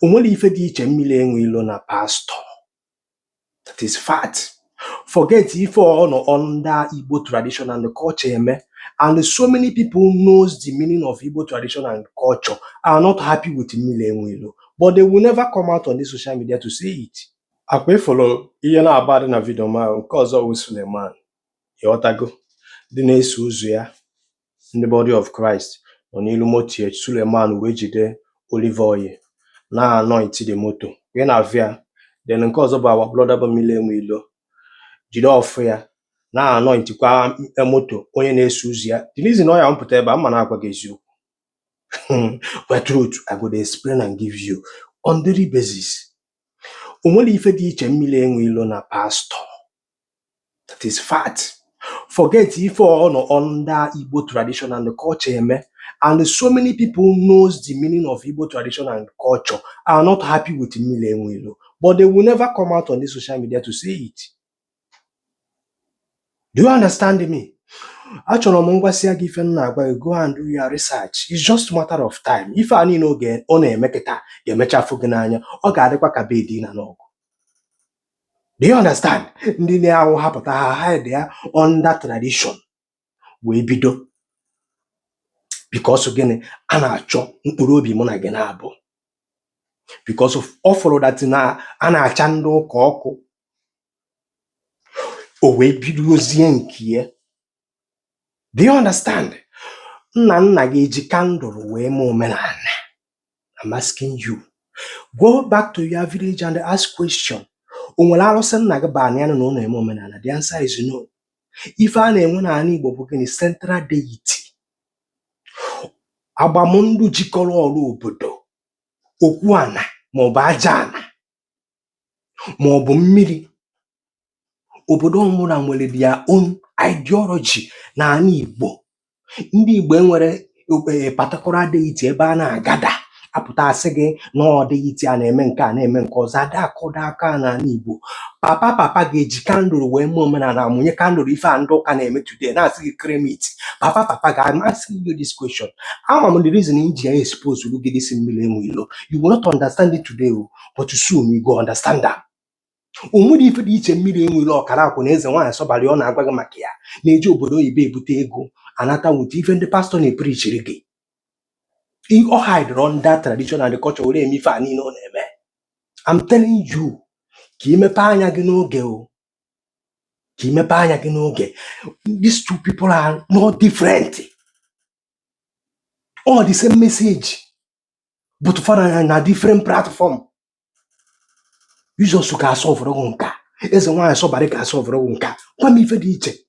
Onwere ife dị iche mmiri enwe ilo na pastor. That is fact. Forget if all no under Igbo tradition and culture, and so many people knows the meaning of Igbo tradition and culture are not happy with mmiri enwe ilo, but they will never come out on the social media to say it. Akwa follow ihe na-abadị na video ma nke ọzọ wụ Suleman. Ịghọtago dị na-eso ụzọ ya ndị body of Christ nọ n'ilu moto Suleman wee jide olive oil na anoint the moto wee na avia. Then nke ọzọ bụ our brother bụ mmiri enwe ilo jide ọfụ ya na anoint kwa moto onye na-eso ụzọ ya. The reason ọ ya mpụta ebe a ma na-agwa gị eziokwu but truth I go dey explain and give you on daily basis. Onwere ife dị iche mmiri enwe ilo na pastor. That is fact. Forget if all no under Igbo tradition and culture, and so many people knows the meaning of Igbo tradition and culture are not happy with mmiri enwe ilo, but they will never come out on the social media to say it. Do you understand me? Achọrọ m ngwasịa gị ife na-agwa, go and do your research. It's just a matter of time. If anyị n'oge ọ na-emeketa ga-emecha afọ gị n'anya, ọ ga-adịkwa ka bedi na n'ọgụ. Do you understand? Ndị na-awụ hapụta ha hide ya under tradition wee bido because gịnị a na-achọ mkpụrụ obi mụ na gị na-abụ because of all follow that na a na-acha ndị ụka ọkụ o wee bidozie nke ya. Do you understand? Nna gị eji candle wee mee omenala. I'm asking you, go back to your village and ask question. Onwere arụsị nna gị baa ya na ụlọ eme omenala? The answer is no. Ife a na-enwe n'ala Igbo bụ gịnị? Central deity. Agbamndụ jikọrọ ọrụ obodo, okwu ana maọbụ aja ana maọbụ mmiri. Obodo ọmụra nwere their own ideology n'ala Igbo. Ndị Igbo enwere particular deity ebe a na-agada apụta asị gị na ọ deity a na-eme nke a na-eme nke ọzọ. Ada akọda aka n'ala Igbo. Papa ga-eji kandụl wee mee omenala, mụnye kandụl ife a ndị ụka na-eme today na-asị gị kremit. Papa ga-I'm asking you this question. Ama m the reason iji ya expose lu gị this mmiri enwe ilo. You will not understand it today, but soon you go understand that. Onwere ife dị iche mmiri enwe ilo ọkara akwụ na eze nwaanyị sọbalị ọ na-agwa gị maka ya na-eji obodo oyibo ebute ego anata nwute ife ndị pastọ na-eprichiri gị. Ọ hide under tradition and culture were eme ife a niile ọ na-eme. I'm telling you, ka imepe anya gị n'oge o. Ka imepe anya gị n'oge. These two people are not different. All the same message, but for na different platform. Jesus ga solve ọgwụ nka. Eze nwaanyị sọbarị ga solve ọgwụ nka. Gwa m ife dị iche.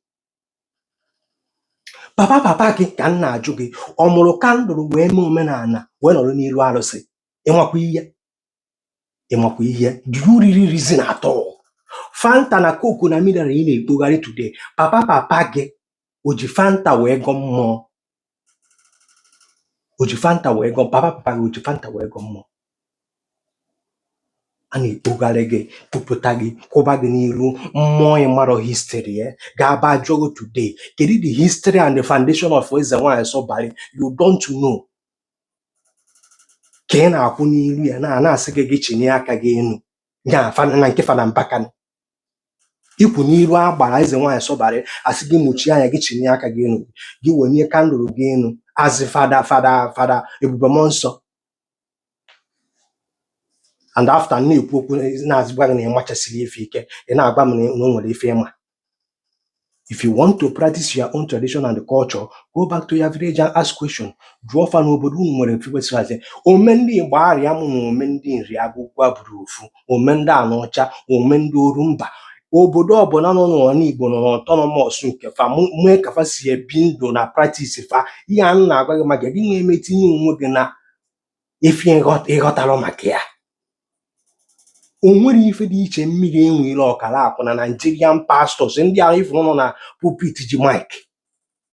Papa gị ka m na-ajụ gị, ọ mụrụ kandụl wee mee omenala wee nọrọ n'iru arụsị? Ịmakwa ihe? Do you really reason at all? Fanta na Coke na mineral ị na-ekpogharị today, papa gị o ji Fanta wee gọ mmụọ. O ji Fanta wee gọ, papa gị o ji Fanta wee gọ mmụọ. A na-ekpogharị gị, pụpụta gị, kwụba gị n'iru mmụọ ịmarọ history ga-aba jụọ today. Kedu the history and the foundation of eze nwaanyị sọbarị? You don't know. Ka ị na-akwụ n'iru ya na-asị gị chinye aka gị enu na nke fada mbakani. Ikwu n'iru agbara eze nwaanyị sọbarị asị gị mụchie anya gị chinye aka gị enu gị wenye kandụl gị enu azị fada Ebube Mmụọ Nsọ. And after na-ekwu okwu na-azịgwa gị na ịmachasịrị ife ike, ị na-agba m na o nwere ife ịma. If you want to practice your own tradition and culture, go back to your village and ask question. Jụọ fa n'obodo unu nwere mfe ome ndị Igbo arịa mụ na ome ndị nri agụgwa buru ofu, ome ndị Anọcha, ome ndị Orumba. Obodo ọbụla nọ n'ala Igbo nọ n'autonomous nke fa mee ka fa si ebi ndụ na practice fa. Ihe a na-agwa gị maka gị na-eme tinye onwe gị na ife ịghọtara maka ya. Onwere ife dị iche mmiri enwe ilo ọkara akwụ na Nigerian pastors ndị ahụ ifuru nọ na pulpit ji mic